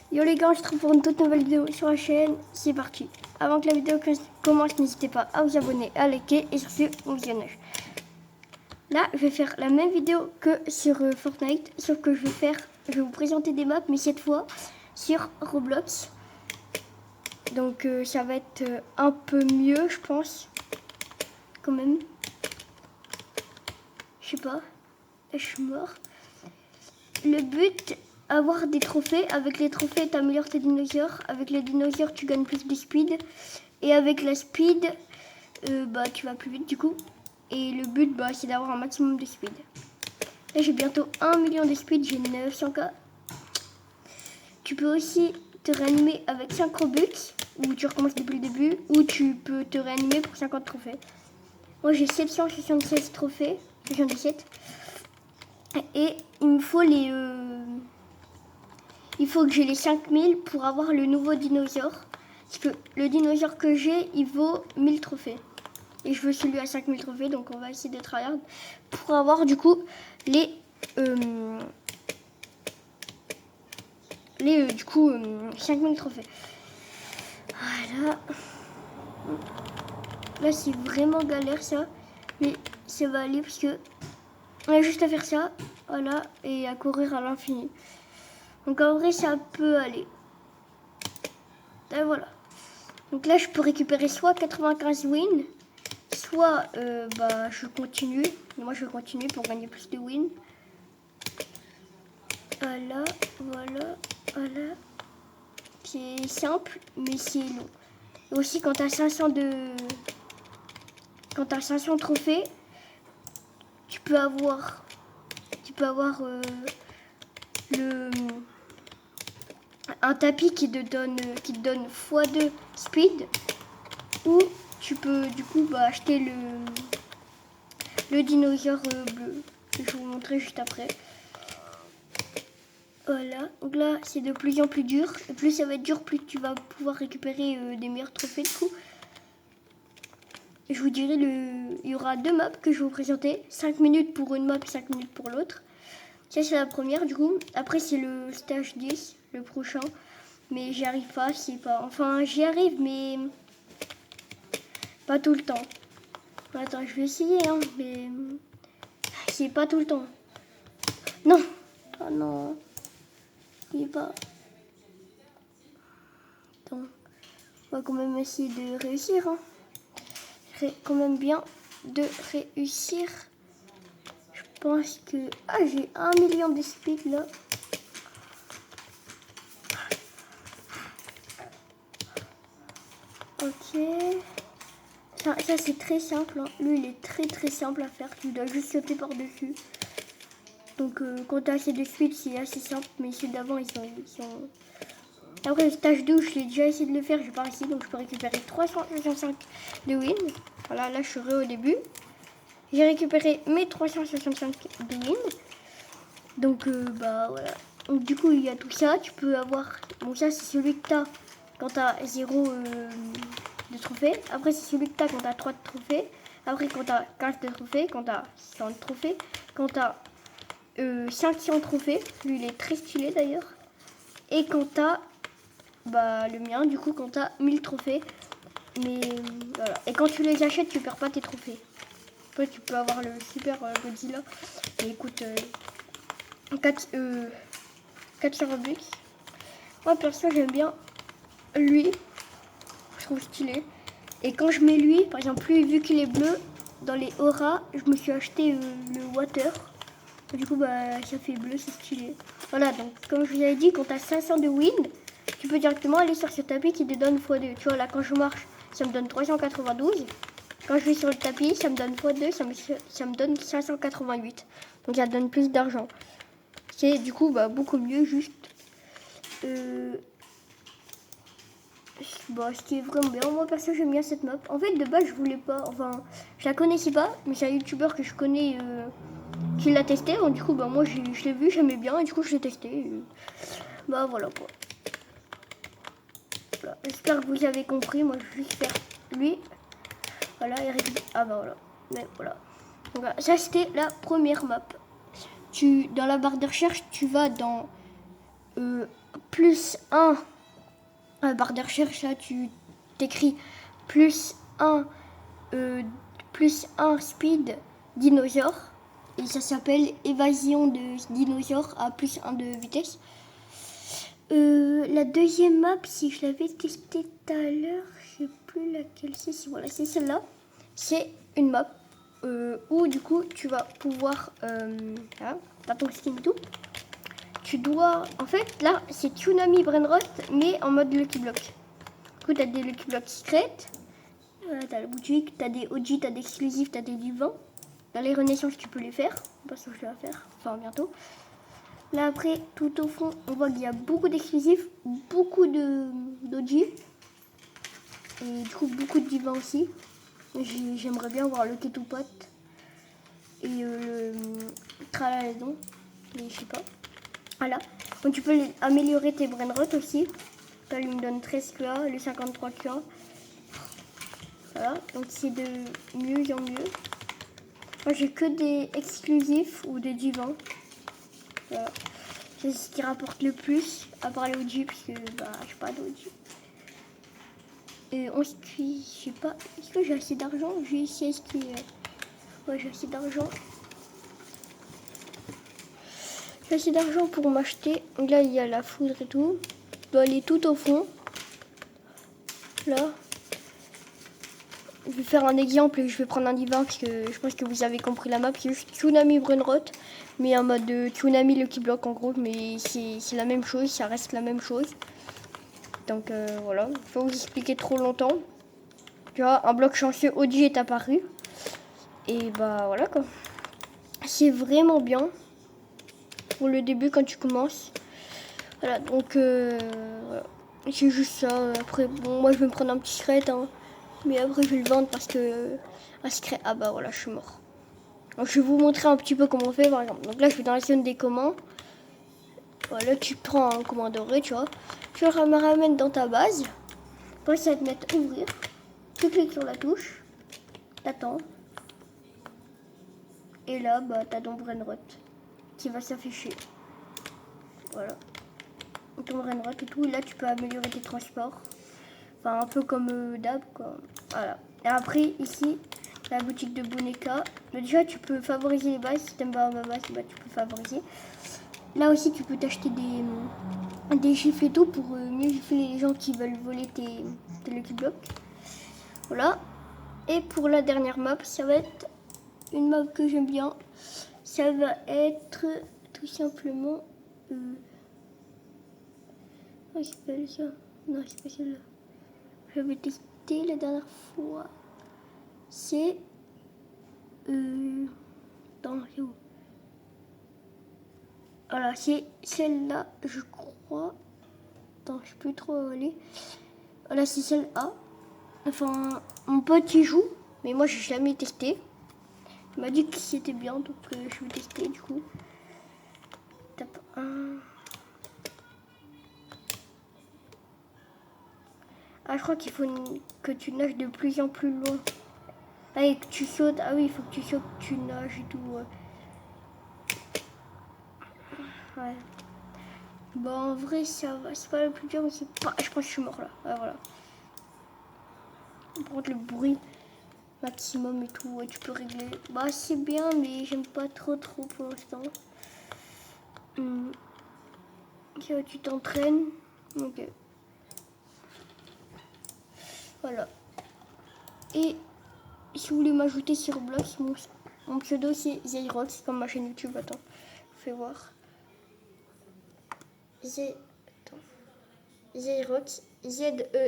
Yo les gars, on se retrouve pour une toute nouvelle vidéo sur la chaîne. C'est parti. Avant que la vidéo commence, n'hésitez pas à vous abonner, à liker et sur ce, bon visionnage. Là, je vais faire la même vidéo que sur Fortnite, sauf que je vais vous présenter des maps, mais cette fois sur Roblox. Donc ça va être un peu mieux, je pense, quand même. Je sais pas. Là, je suis mort. Le but, avoir des trophées. Avec les trophées, tu améliores tes dinosaures. Avec les dinosaures, tu gagnes plus de speed. Et avec la speed, tu vas plus vite du coup. Et le but, c'est d'avoir un maximum de speed. Là, j'ai bientôt 1 million de speed. J'ai 900k. Tu peux aussi te réanimer avec 5 Robux. Ou tu recommences depuis le début. Ou tu peux te réanimer pour 50 trophées. Moi, j'ai 776 trophées. 77. Et il me faut il faut que j'ai les 5000 pour avoir le nouveau dinosaure. Parce que le dinosaure que j'ai, il vaut 1000 trophées. Et je veux celui à 5000 trophées, donc on va essayer de tryhard pour avoir du coup les 5000 trophées. Voilà. Là c'est vraiment galère ça, mais ça va aller parce que on a juste à faire ça, voilà, et à courir à l'infini. Donc en vrai ça peut aller. Et voilà. Donc là je peux récupérer soit 95 wins, soit je continue. Moi je vais continuer pour gagner plus de wins. Voilà, voilà, voilà. C'est simple, mais c'est long. Et aussi quand tu as 500 trophées, tu peux avoir un tapis qui te donne x2 speed, ou tu peux du coup acheter le dinosaure bleu que je vais vous montrer juste après. Voilà, donc là c'est de plus en plus dur, et plus ça va être dur, plus tu vas pouvoir récupérer des meilleurs trophées du coup. Je vous dirai, il y aura 2 maps que je vais vous présenter, 5 minutes pour une map et 5 minutes pour l'autre. Ça c'est la première du coup, après c'est le stage 10, le prochain, mais j'y arrive pas, enfin j'y arrive mais pas tout le temps. Attends, je vais essayer mais c'est pas tout le temps. Non, oh non, il est pas. Attends, on va quand même essayer de réussir. C'est quand même bien de réussir. Je pense que... Ah, j'ai 1 million de speed là. Ok. Ça c'est très simple. Lui, il est très simple à faire. Tu dois juste sauter par-dessus. Donc, quand tu as assez de speed, c'est assez simple. Mais ceux d'avant, ils sont... Après, le stage 12, je l'ai déjà essayé de le faire. J'ai pas réussi. Donc, je peux récupérer 365 de win. Voilà, là, je serai au début. J'ai récupéré mes 365 de win. Donc, voilà. Donc, du coup, il y a tout ça. Tu peux avoir... Bon, ça, c'est celui que tu as quand tu as 0 de trophées. Après, c'est celui que tu as quand tu as 3 de trophées. Après, quand tu as 15 de trophées. Quand tu as 100 de trophées. Quand tu as 500 trophées. Lui, il est très stylé d'ailleurs. Et quand tu as... le mien, du coup, quand tu as 1000 trophées. Mais voilà. Et quand tu les achètes, tu perds pas tes trophées. Après, tu peux avoir le super Godzilla. Mais écoute... 400 Robux. Moi perso j'aime bien lui. Je trouve stylé. Et quand je mets lui, par exemple lui vu qu'il est bleu, dans les auras, je me suis acheté le water. Et du coup ça fait bleu, c'est stylé. Voilà, donc comme je vous avais dit, quand tu as 500 de wind, tu peux directement aller sur ce tapis qui te donne x2. Tu vois là quand je marche, ça me donne 392. Quand je vais sur le tapis, ça me donne x2, ça me donne 588. Donc ça donne plus d'argent. C'est du coup beaucoup mieux juste. Ce qui est vraiment bien. Moi perso j'aime bien cette map. En fait de base je voulais pas, enfin je la connaissais pas, mais c'est un youtubeur que je connais qui l'a testé. Donc du coup moi je l'ai vu, j'aimais bien et du coup je l'ai testé. Voilà quoi. Voilà. J'espère que vous avez compris. Moi je vais juste faire lui. Voilà, et voilà. Mais voilà. Donc, voilà. Ça c'était la première map. Dans la barre de recherche, tu vas dans plus 1, barre de recherche, là, tu t'écris plus 1 speed dinosaure. Et ça s'appelle évasion de dinosaure à plus 1 de vitesse. La deuxième map, si je l'avais testée tout à l'heure, je sais plus laquelle c'est. Voilà, c'est celle-là. C'est une map où du coup tu vas pouvoir, là, t'as ton skin et tout. Tu dois, en fait, là, c'est Tsunami Brainrot, mais en mode Lucky Block. Du coup, t'as des Lucky Block secrets. T'as la boutique, t'as des OG, t'as des exclusifs, t'as des divins. Dans les renaissances, tu peux les faire. Parce que je vais la faire, enfin bientôt. Là après, tout au fond, on voit qu'il y a beaucoup d'exclusifs, beaucoup d'OG. Et du coup, beaucoup de divins aussi. J'aimerais bien voir le Ketupot. Et le Tralaladon. Mais je sais pas. Voilà. Donc tu peux améliorer tes Brainrot aussi. Là, il me donne 13 QA, le 53 QA. Voilà. Donc c'est de mieux en mieux. Moi, j'ai que des exclusifs ou des divins. Voilà. C'est ce qui rapporte le plus, à part les OG, parce que bah, je sais pas d'OG. Et on skie, je sais pas, est-ce que j'ai assez d'argent? J'ai essayé de skier. Ouais, j'ai assez d'argent. J'ai assez d'argent pour m'acheter. Là, il y a la foudre et tout. Je dois aller tout au fond. Là. Je vais faire un exemple et je vais prendre un divin parce que je pense que vous avez compris la map. C'est juste Tsunami Brainrot, mais en mode Tsunami Lucky Block en gros. Mais c'est la même chose, ça reste la même chose. Donc voilà, il faut vous expliquer trop longtemps. Tu vois, un bloc chanceux OG est apparu. Et bah voilà quoi. C'est vraiment bien pour le début quand tu commences. Voilà, donc voilà. C'est juste ça. Après, bon, moi je vais me prendre un petit secret. Hein. Mais après je vais le vendre parce que un secret. Ah bah voilà, je suis mort. Donc, je vais vous montrer un petit peu comment on fait par exemple. Donc là je vais dans la zone des commandes. Voilà, tu prends un commande doré, tu vois. Tu le ramènes dans ta base. Après ça va te mettre ouvrir. Tu cliques sur la touche. T'attends. Et là, bah, t'as ton Brainrot qui va s'afficher. Voilà. Ton Brainrot et tout. Et là, tu peux améliorer tes transports. Enfin, un peu comme d'hab, quoi. Voilà. Et après, ici, la boutique de Boneka. Mais déjà, tu peux favoriser les bases. Si t'aimes pas ma base, bah, tu peux favoriser. Là aussi, tu peux t'acheter des chiffres et tout pour mieux gifler les gens qui veulent voler tes Lucky Blocks. Voilà. Et pour la dernière map, ça va être une map que j'aime bien. Ça va être tout simplement... comment ça s'appelle ça? Non, c'est pas celle-là. J'avais testé la dernière fois. C'est... Attends, c'est où? Voilà, c'est celle-là, je crois. Attends, je sais plus trop où aller. Voilà, c'est celle-là. Enfin, mon pote y joue, mais moi j'ai jamais testé. Il m'a dit que c'était bien, donc je vais tester du coup. Tape 1. Ah, je crois qu'il faut que tu nages de plus en plus loin. Ah, et que tu sautes. Ah oui, il faut que tu sautes, tu nages et tout. Ouais. Bon, en vrai, ça va. C'est pas le plus dur, mais c'est pas... Je pense que je suis mort là. Ouais, voilà. Par contre, le bruit maximum et tout, ouais, tu peux régler. Bah, c'est bien, mais j'aime pas trop pour l'instant. Tu t'entraînes. Ok. Voilà. Et si vous voulez m'ajouter sur Roblox, mon pseudo c'est Zeirox, comme ma chaîne YouTube. Attends, fais voir. Zeirox, Zeiroxx.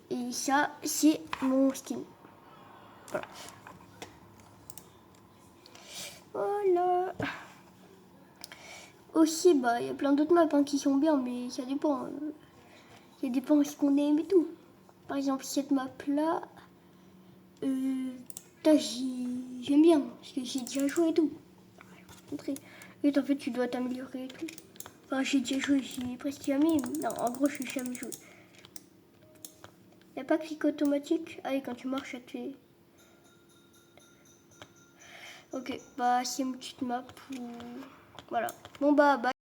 Et ça, c'est mon skin. Voilà. Voilà. Aussi, bah, il y a plein d'autres maps qui sont bien, mais ça dépend. Ça dépend de ce qu'on aime et tout. Par exemple, cette map-là, j'aime bien, parce que j'ai déjà joué et tout. Et en fait, tu dois t'améliorer et tout. Enfin, j'ai déjà joué, j'ai presque jamais. Non, en gros, je suis jamais joué. Y a pas clic automatique? Ah, et quand tu marches, ça te fait... Ok, bah, c'est une petite map où... Voilà. Bon, bah, bye.